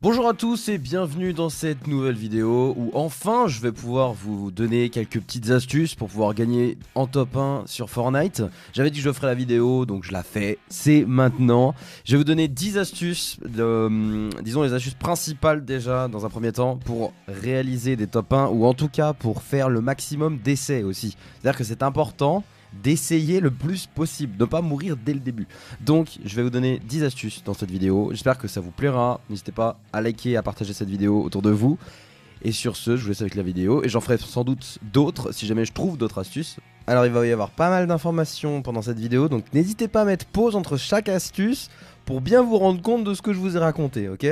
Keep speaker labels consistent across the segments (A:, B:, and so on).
A: Bonjour à tous et bienvenue dans cette nouvelle vidéo où enfin je vais pouvoir vous donner quelques petites astuces pour pouvoir gagner en top 1 sur Fortnite. J'avais dit que je ferais la vidéo donc je la fais, c'est maintenant. Je vais vous donner 10 astuces, disons les astuces principales déjà dans un premier temps pour réaliser des top 1 ou en tout cas pour faire le maximum d'essais aussi. C'est-à-dire que c'est important d'essayer le plus possible, de ne pas mourir dès le début. Donc je vais vous donner 10 astuces dans cette vidéo, j'espère que ça vous plaira, n'hésitez pas à liker, à partager cette vidéo autour de vous. Et sur ce, je vous laisse avec la vidéo et j'en ferai sans doute d'autres si jamais je trouve d'autres astuces. Alors il va y avoir pas mal d'informations pendant cette vidéo, donc n'hésitez pas à mettre pause entre chaque astuce pour bien vous rendre compte de ce que je vous ai raconté, ok?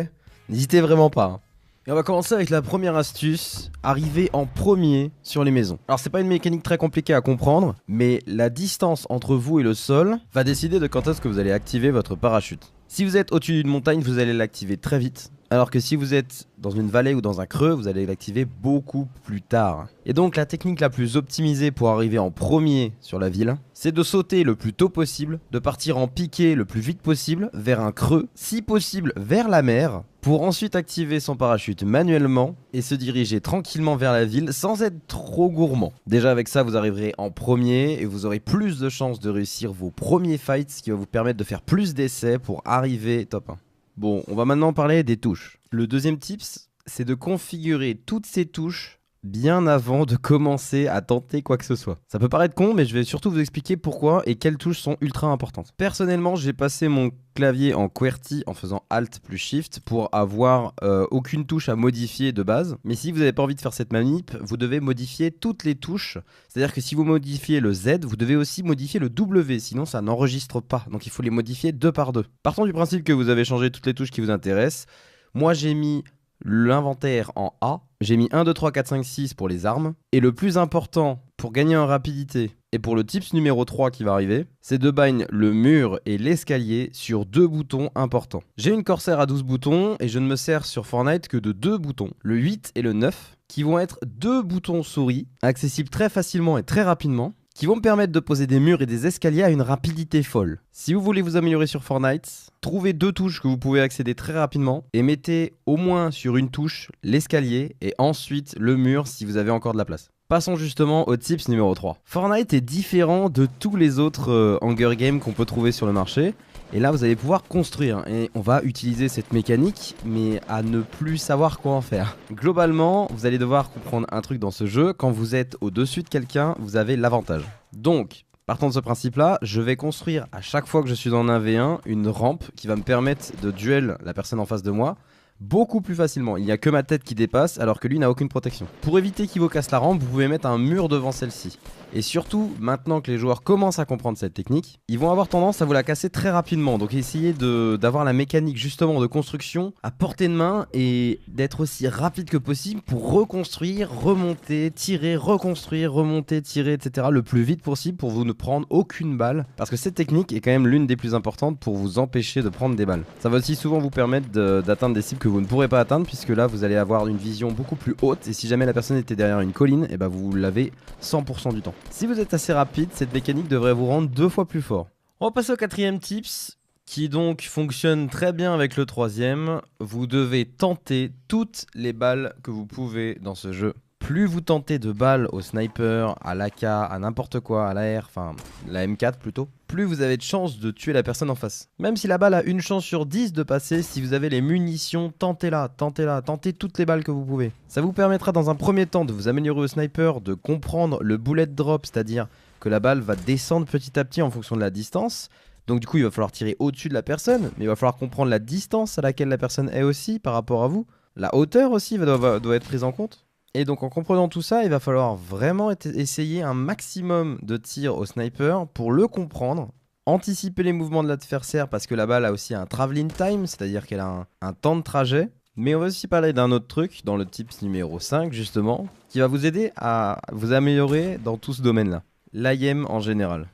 A: N'hésitez vraiment pas, hein. Et on va commencer avec la première astuce, arriver en premier sur les maisons. Alors c'est pas une mécanique très compliquée à comprendre, mais la distance entre vous et le sol va décider de quand est-ce que vous allez activer votre parachute. Si vous êtes au-dessus d'une montagne, vous allez l'activer très vite. Alors que si vous êtes dans une vallée ou dans un creux, vous allez l'activer beaucoup plus tard. Et donc la technique la plus optimisée pour arriver en premier sur la ville, c'est de sauter le plus tôt possible, de partir en piqué le plus vite possible vers un creux, si possible vers la mer, pour ensuite activer son parachute manuellement et se diriger tranquillement vers la ville sans être trop gourmand. Déjà avec ça, vous arriverez en premier et vous aurez plus de chances de réussir vos premiers fights, ce qui va vous permettre de faire plus d'essais pour arriver top 1. Bon, on va maintenant parler des touches. Le deuxième tips, c'est de configurer toutes ces touches bien avant de commencer à tenter quoi que ce soit. Ça peut paraître con, mais je vais surtout vous expliquer pourquoi et quelles touches sont ultra importantes. Personnellement, j'ai passé mon clavier en QWERTY en faisant Alt plus Shift pour avoir aucune touche à modifier de base. Mais si vous n'avez pas envie de faire cette manip, vous devez modifier toutes les touches. C'est-à-dire que si vous modifiez le Z, vous devez aussi modifier le W, sinon ça n'enregistre pas. Donc il faut les modifier deux par deux. Partons du principe que vous avez changé toutes les touches qui vous intéressent. Moi j'ai mis l'inventaire en A, j'ai mis 1, 2, 3, 4, 5, 6 pour les armes. Et le plus important pour gagner en rapidité et pour le tips numéro 3 qui va arriver, c'est de bind le mur et l'escalier sur deux boutons importants. J'ai une Corsair à 12 boutons et je ne me sers sur Fortnite que de deux boutons, le 8 et le 9, qui vont être deux boutons souris, accessibles très facilement et très rapidement, qui vont me permettre de poser des murs et des escaliers à une rapidité folle. Si vous voulez vous améliorer sur Fortnite, trouvez deux touches que vous pouvez accéder très rapidement et mettez au moins sur une touche l'escalier et ensuite le mur si vous avez encore de la place. Passons justement au tips numéro 3. Fortnite est différent de tous les autres Hunger Games qu'on peut trouver sur le marché. Et là, vous allez pouvoir construire. Et on va utiliser cette mécanique, mais à ne plus savoir quoi en faire. Globalement, vous allez devoir comprendre un truc dans ce jeu. Quand vous êtes au-dessus de quelqu'un, vous avez l'avantage. Donc, partant de ce principe-là, je vais construire à chaque fois que je suis dans un 1v1 une rampe qui va me permettre de duel la personne en face de moi beaucoup plus facilement. Il n'y a que ma tête qui dépasse alors que lui n'a aucune protection. Pour éviter qu'il vous casse la rampe, vous pouvez mettre un mur devant celle-ci. Et surtout, maintenant que les joueurs commencent à comprendre cette technique, ils vont avoir tendance à vous la casser très rapidement. Donc essayez d'avoir la mécanique justement de construction à portée de main et d'être aussi rapide que possible pour reconstruire, remonter, tirer, reconstruire, remonter, tirer, etc. le plus vite possible pour vous ne prendre aucune balle. Parce que cette technique est quand même l'une des plus importantes pour vous empêcher de prendre des balles. Ça va aussi souvent vous permettre d'atteindre des cibles que vous ne pourrez pas atteindre puisque là vous allez avoir une vision beaucoup plus haute et si jamais la personne était derrière une colline, et ben vous l'avez 100% du temps. Si vous êtes assez rapide, cette mécanique devrait vous rendre 2 fois plus fort. On va passer au quatrième tips qui donc fonctionne très bien avec le troisième. Vous devez tenter toutes les balles que vous pouvez dans ce jeu. Plus vous tentez de balles au sniper, à l'AK, à n'importe quoi, à l'AR, enfin la M4 plutôt, plus vous avez de chances de tuer la personne en face. Même si la balle a une chance sur 10 de passer, si vous avez les munitions, tentez-la, tentez toutes les balles que vous pouvez. Ça vous permettra dans un premier temps de vous améliorer au sniper, de comprendre le bullet drop, c'est-à-dire que la balle va descendre petit à petit en fonction de la distance. Donc du coup il va falloir tirer au-dessus de la personne, mais il va falloir comprendre la distance à laquelle la personne est aussi par rapport à vous. La hauteur aussi doit être prise en compte. Et donc en comprenant tout ça, il va falloir vraiment essayer un maximum de tirs au sniper pour le comprendre, anticiper les mouvements de l'adversaire parce que la balle a aussi un traveling time, c'est-à-dire qu'elle a un temps de trajet. Mais on va aussi parler d'un autre truc dans le tips numéro 5 justement, qui va vous aider à vous améliorer dans tout ce domaine-là. L'AIM en général.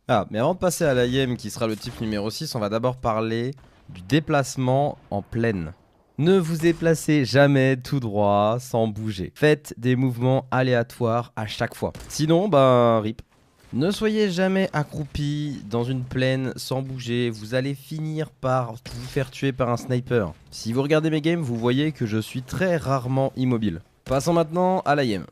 A: Ah, mais avant de passer à l'AIM qui sera le tip numéro 6, on va d'abord parler du déplacement en plaine. Ne vous déplacez jamais tout droit sans bouger. Faites des mouvements aléatoires à chaque fois. Sinon, bah, rip. Ne soyez jamais accroupi dans une plaine sans bouger, vous allez finir par vous faire tuer par un sniper. Si vous regardez mes games, vous voyez que je suis très rarement immobile. Passons maintenant à l'IM.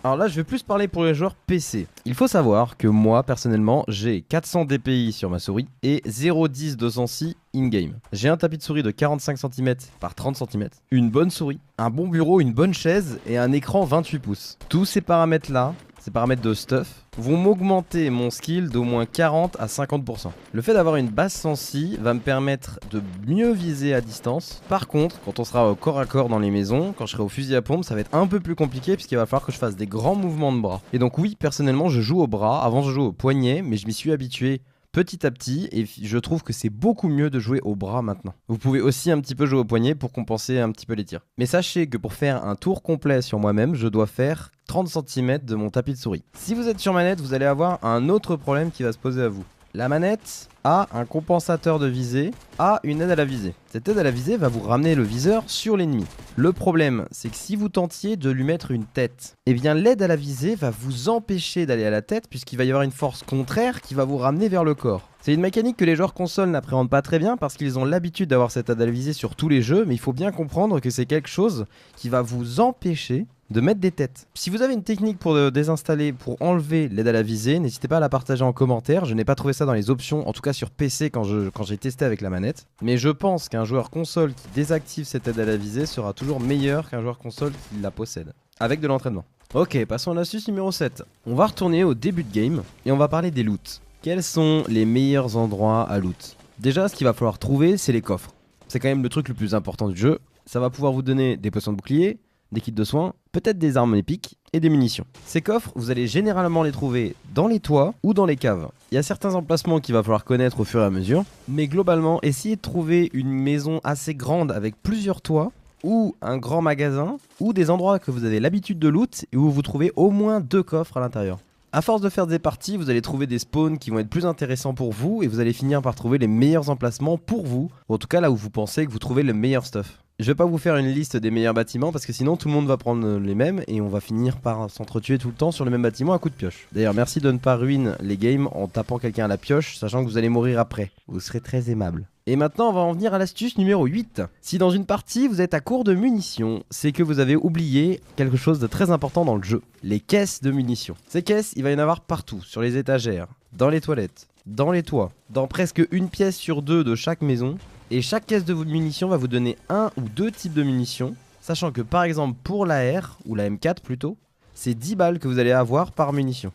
A: Alors là, je vais plus parler pour les joueurs PC. Il faut savoir que moi, personnellement, j'ai 400 dpi sur ma souris et 0,10 206 in-game. J'ai un tapis de souris de 45 cm par 30 cm, une bonne souris, un bon bureau, une bonne chaise et un écran 28 pouces. Tous ces paramètres-là, ces paramètres de stuff, vont m'augmenter mon skill d'au moins 40 à 50%. Le fait d'avoir une basse sensi va me permettre de mieux viser à distance. Par contre, quand on sera au corps à corps dans les maisons, quand je serai au fusil à pompe, ça va être un peu plus compliqué puisqu'il va falloir que je fasse des grands mouvements de bras. Et donc oui, personnellement, je joue au bras. Avant, je jouais au poignet, mais je m'y suis habitué petit à petit et je trouve que c'est beaucoup mieux de jouer au bras maintenant. Vous pouvez aussi un petit peu jouer au poignet pour compenser un petit peu les tirs. Mais sachez que pour faire un tour complet sur moi-même, je dois faire 30 cm de mon tapis de souris. Si vous êtes sur manette, vous allez avoir un autre problème qui va se poser à vous. La manette a un compensateur de visée, a une aide à la visée. Cette aide à la visée va vous ramener le viseur sur l'ennemi. Le problème, c'est que si vous tentiez de lui mettre une tête, eh bien l'aide à la visée va vous empêcher d'aller à la tête puisqu'il va y avoir une force contraire qui va vous ramener vers le corps. C'est une mécanique que les joueurs console n'appréhendent pas très bien parce qu'ils ont l'habitude d'avoir cette aide à la visée sur tous les jeux, mais il faut bien comprendre que c'est quelque chose qui va vous empêcher de mettre des têtes. Si vous avez une technique pour désinstaller, pour enlever l'aide à la visée, n'hésitez pas à la partager en commentaire. Je n'ai pas trouvé ça dans les options, en tout cas sur PC quand j'ai testé avec la manette. Mais je pense qu'un joueur console qui désactive cette aide à la visée sera toujours meilleur qu'un joueur console qui la possède, avec de l'entraînement. Ok, passons à l'astuce numéro 7. On va retourner au début de game et on va parler des loots. Quels sont les meilleurs endroits à loot? Déjà, ce qu'il va falloir trouver, c'est les coffres. C'est quand même le truc le plus important du jeu. Ça va pouvoir vous donner des potions de bouclier, des kits de soins, peut-être des armes épiques et des munitions. Ces coffres, vous allez généralement les trouver dans les toits ou dans les caves. Il y a certains emplacements qu'il va falloir connaître au fur et à mesure, mais globalement, essayez de trouver une maison assez grande avec plusieurs toits ou un grand magasin ou des endroits que vous avez l'habitude de loot et où vous trouvez au moins 2 coffres à l'intérieur. À force de faire des parties, vous allez trouver des spawns qui vont être plus intéressants pour vous et vous allez finir par trouver les meilleurs emplacements pour vous, ou en tout cas là où vous pensez que vous trouvez le meilleur stuff. Je vais pas vous faire une liste des meilleurs bâtiments parce que sinon tout le monde va prendre les mêmes et on va finir par s'entretuer tout le temps sur le même bâtiment à coup de pioche. D'ailleurs merci de ne pas ruiner les games en tapant quelqu'un à la pioche sachant que vous allez mourir après. Vous serez très aimable. Et maintenant on va en venir à l'astuce numéro 8. Si dans une partie vous êtes à court de munitions, c'est que vous avez oublié quelque chose de très important dans le jeu. Les caisses de munitions. Ces caisses, il va y en avoir partout, sur les étagères, dans les toilettes, dans les toits, dans presque une pièce sur 2 de chaque maison. Et chaque caisse de munitions va vous donner 1 ou 2 types de munitions, sachant que par exemple pour la R, ou la M4 plutôt, c'est 10 balles que vous allez avoir par munition.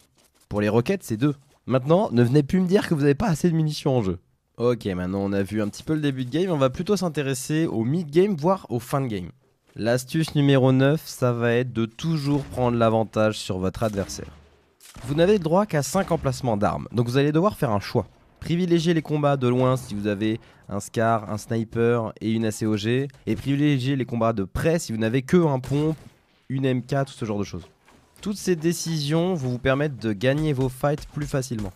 A: Pour les roquettes, c'est 2. Maintenant, ne venez plus me dire que vous n'avez pas assez de munitions en jeu. Ok, maintenant on a vu un petit peu le début de game, on va plutôt s'intéresser au mid-game, voire au fin de game. L'astuce numéro 9, ça va être de toujours prendre l'avantage sur votre adversaire. Vous n'avez le droit qu'à 5 emplacements d'armes, donc vous allez devoir faire un choix. Privilégiez les combats de loin si vous avez un SCAR, un sniper et une ACOG. Et privilégiez les combats de près si vous n'avez que un pompe, une MK, tout ce genre de choses. Toutes ces décisions vont vous permettre de gagner vos fights plus facilement.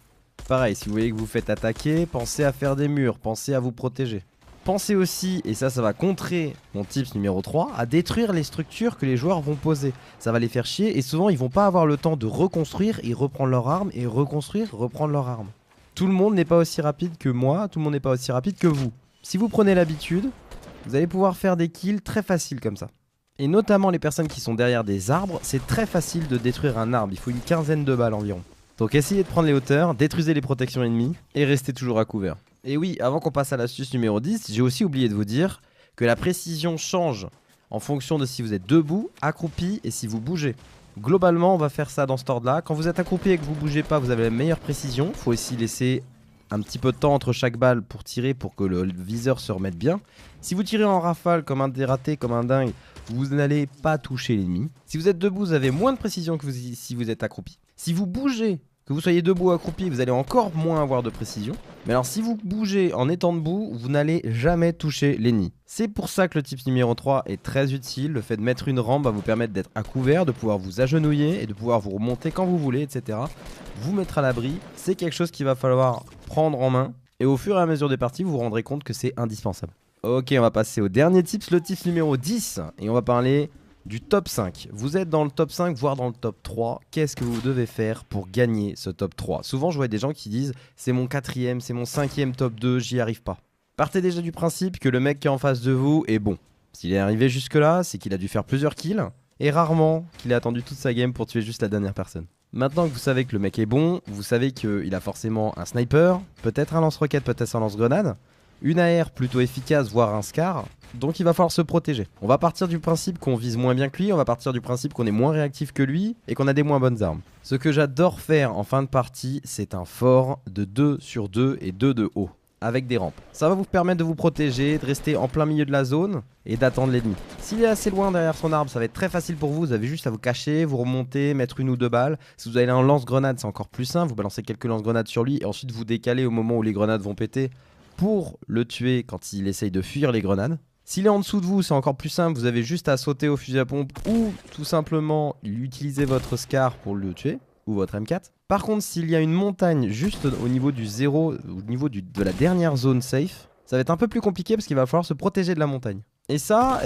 A: Pareil, si vous voyez que vous faites attaquer, pensez à faire des murs, pensez à vous protéger. Pensez aussi, et ça va contrer mon tips numéro 3, à détruire les structures que les joueurs vont poser. Ça va les faire chier et souvent ils vont pas avoir le temps de reconstruire et reprendre leurs armes et reconstruire, reprendre leurs armes. Tout le monde n'est pas aussi rapide que moi, tout le monde n'est pas aussi rapide que vous. Si vous prenez l'habitude, vous allez pouvoir faire des kills très faciles comme ça. Et notamment les personnes qui sont derrière des arbres, c'est très facile de détruire un arbre, il faut une quinzaine de balles environ. Donc essayez de prendre les hauteurs, détruisez les protections ennemies et restez toujours à couvert. Et oui, avant qu'on passe à l'astuce numéro 10, j'ai aussi oublié de vous dire que la précision change en fonction de si vous êtes debout, accroupi et si vous bougez. Globalement, on va faire ça dans cet ordre-là. Quand vous êtes accroupi et que vous bougez pas, vous avez la meilleure précision. Il faut aussi laisser un petit peu de temps entre chaque balle pour tirer pour que le viseur se remette bien. Si vous tirez en rafale comme un dératé, comme un dingue, vous n'allez pas toucher l'ennemi. Si vous êtes debout, vous avez moins de précision que si vous êtes accroupi. Si vous bougez, que vous soyez debout ou accroupi, vous allez encore moins avoir de précision. Mais alors si vous bougez en étant debout, vous n'allez jamais toucher l'ennemi. C'est pour ça que le tips numéro 3 est très utile. Le fait de mettre une rampe va vous permettre d'être à couvert, de pouvoir vous agenouiller et de pouvoir vous remonter quand vous voulez, etc. Vous mettre à l'abri, c'est quelque chose qu'il va falloir prendre en main. Et au fur et à mesure des parties, vous vous rendrez compte que c'est indispensable. Ok, on va passer au dernier tips, le tips numéro 10. Et on va parler du top 5. Vous êtes dans le top 5, voire dans le top 3. Qu'est-ce que vous devez faire pour gagner ce top 3? Souvent, je vois des gens qui disent c'est mon 4ème, c'est mon 5ème top 2, j'y arrive pas. Partez déjà du principe que le mec qui est en face de vous est bon. S'il est arrivé jusque-là, c'est qu'il a dû faire plusieurs kills, et rarement qu'il a attendu toute sa game pour tuer juste la dernière personne. Maintenant que vous savez que le mec est bon, vous savez qu'il a forcément un sniper, peut-être un lance-roquette, peut-être un lance-grenade, une AR plutôt efficace, voire un SCAR, donc il va falloir se protéger. On va partir du principe qu'on vise moins bien que lui, on va partir du principe qu'on est moins réactif que lui, et qu'on a des moins bonnes armes. Ce que j'adore faire en fin de partie, c'est un fort de 2 sur 2 et 2 de haut, avec des rampes. Ça va vous permettre de vous protéger, de rester en plein milieu de la zone, et d'attendre l'ennemi. S'il est assez loin derrière son arbre, ça va être très facile pour vous, vous avez juste à vous cacher, vous remonter, mettre une ou deux balles. Si vous avez un lance-grenade, c'est encore plus simple, vous balancez quelques lance-grenades sur lui, et ensuite vous décalez au moment où les grenades vont péter, pour le tuer quand il essaye de fuir les grenades. S'il est en dessous de vous, c'est encore plus simple, vous avez juste à sauter au fusil à pompe ou tout simplement utiliser votre SCAR pour le tuer, ou votre M4. Par contre, s'il y a une montagne juste au niveau du zéro, au niveau de la dernière zone safe, ça va être un peu plus compliqué parce qu'il va falloir se protéger de la montagne. Et ça,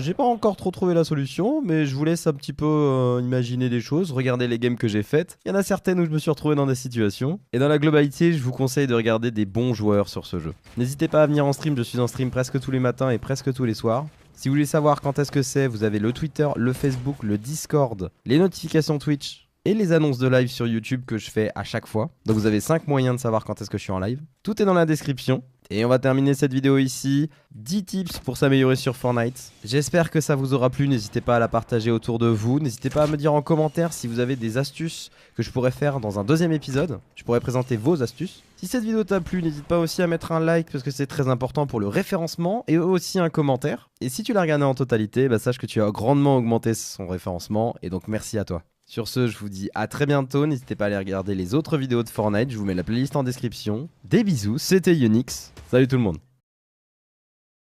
A: j'ai pas encore trop trouvé la solution, mais je vous laisse un petit peu imaginer des choses, regarder les games que j'ai faites. Il y en a certaines où je me suis retrouvé dans des situations. Et dans la globalité, je vous conseille de regarder des bons joueurs sur ce jeu. N'hésitez pas à venir en stream, je suis en stream presque tous les matins et presque tous les soirs. Si vous voulez savoir quand est-ce que c'est, vous avez le Twitter, le Facebook, le Discord, les notifications Twitch et les annonces de live sur YouTube que je fais à chaque fois. Donc vous avez 5 moyens de savoir quand est-ce que je suis en live. Tout est dans la description. Et on va terminer cette vidéo ici. 10 tips pour s'améliorer sur Fortnite. J'espère que ça vous aura plu. N'hésitez pas à la partager autour de vous. N'hésitez pas à me dire en commentaire si vous avez des astuces que je pourrais faire dans un deuxième épisode. Je pourrais présenter vos astuces. Si cette vidéo t'a plu, n'hésite pas aussi à mettre un like parce que c'est très important pour le référencement et aussi un commentaire. Et si tu l'as regardé en totalité, sache que tu as grandement augmenté son référencement et donc merci à toi. Sur ce, je vous dis à très bientôt. N'hésitez pas à aller regarder les autres vidéos de Fortnite. Je vous mets la playlist en description. Des bisous, c'était Unix. Salut tout le monde.